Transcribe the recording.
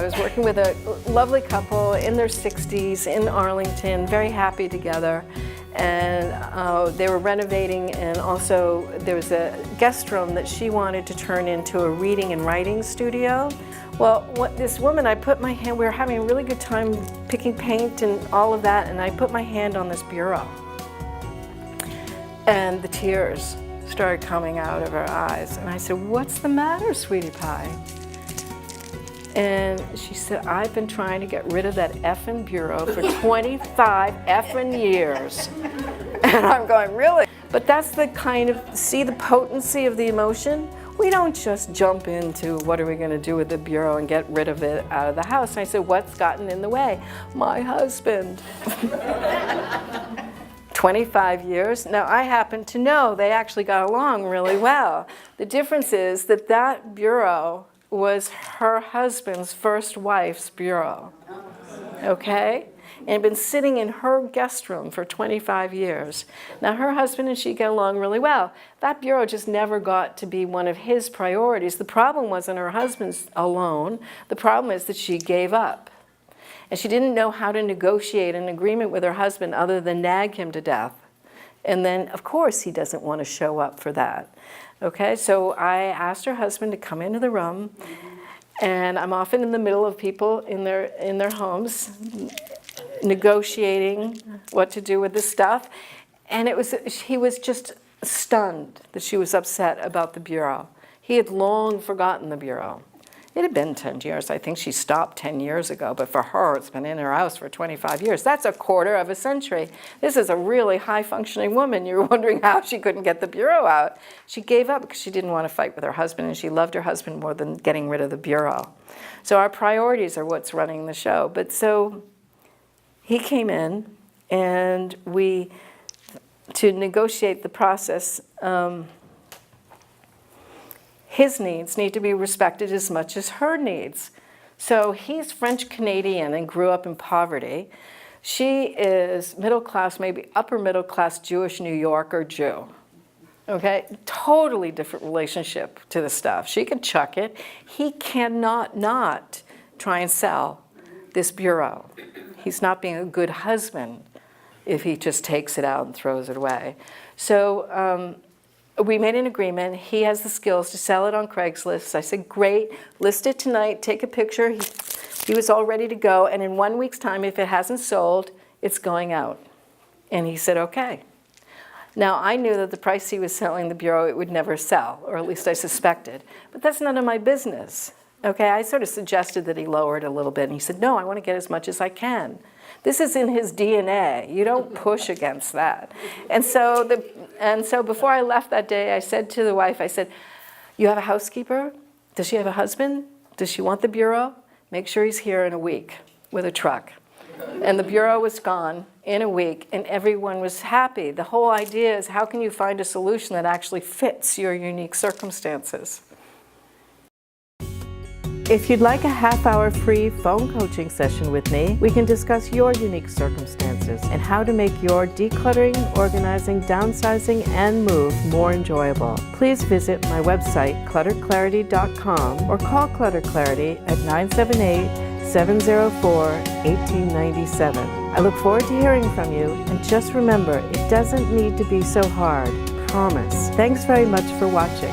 was working with a lovely couple in their 60s in Arlington, very happy together. And they were renovating, and also there was a guest room that she wanted to turn into a reading and writing studio. Well, this woman, I put my hand, we were having a really good time picking paint and all of that, and I put my hand on this bureau. And the tears started coming out of her eyes. And I said, "What's the matter, sweetie pie?" And she said, "I've been trying to get rid of that effing bureau for 25 effing years." And I'm going, "Really?" But that's the kind of, see the potency of the emotion? We don't just jump into what are we going to do with the bureau and get rid of it out of the house. And I said, "What's gotten in the way?" "My husband." 25 years. Now, I happen to know they actually got along really well. The difference is that that bureau was her husband's first wife's bureau, okay? And had been sitting in her guest room for 25 years. Now, her husband and she get along really well. That bureau just never got to be one of his priorities. The problem wasn't her husband's alone. The problem is that she gave up. And she didn't know how to negotiate an agreement with her husband other than nag him to death. And then, of course, he doesn't want to show up for that. Okay, so I asked her husband to come into the room, and I'm often in the middle of people in their homes, negotiating what to do with this stuff. And he was just stunned that she was upset about the bureau. He had long forgotten the bureau. It had been 10 years. I think she stopped 10 years ago, but for her, it's been in her house for 25 years. That's a quarter of a century. This is a really high-functioning woman. You're wondering how she couldn't get the bureau out. She gave up because she didn't want to fight with her husband, and she loved her husband more than getting rid of the bureau. So our priorities are what's running the show. But so he came in, and to negotiate the process, his needs need to be respected as much as her needs. So he's French-Canadian and grew up in poverty. She is middle class, maybe upper middle class Jewish New Yorker Jew. Okay, totally different relationship to the stuff. She could chuck it. He cannot not try and sell this bureau. He's not being a good husband if he just takes it out and throws it away. So we made an agreement. He has the skills to sell it on Craigslist. I said, "Great, list it tonight, take a picture." He was all ready to go, and in 1 week's time, if it hasn't sold, it's going out. And he said, "Okay." Now, I knew that the price he was selling the bureau, it would never sell, or at least I suspected. But that's none of my business. Okay, I sort of suggested that he lower it a little bit, and he said, "No, I want to get as much as I can." This is in his DNA. You don't push against that. And so before I left that day, I said to the wife, I said, "You have a housekeeper? Does she have a husband? Does she want the bureau? Make sure he's here in a week with a truck." And the bureau was gone in a week, and everyone was happy. The whole idea is, how can you find a solution that actually fits your unique circumstances? If you'd like a half-hour free phone coaching session with me, we can discuss your unique circumstances and how to make your decluttering, organizing, downsizing, and move more enjoyable. Please visit my website, clutterclarity.com, or call Clutter Clarity at 978-704-1897. I look forward to hearing from you, and just remember, it doesn't need to be so hard. Promise. Thanks very much for watching.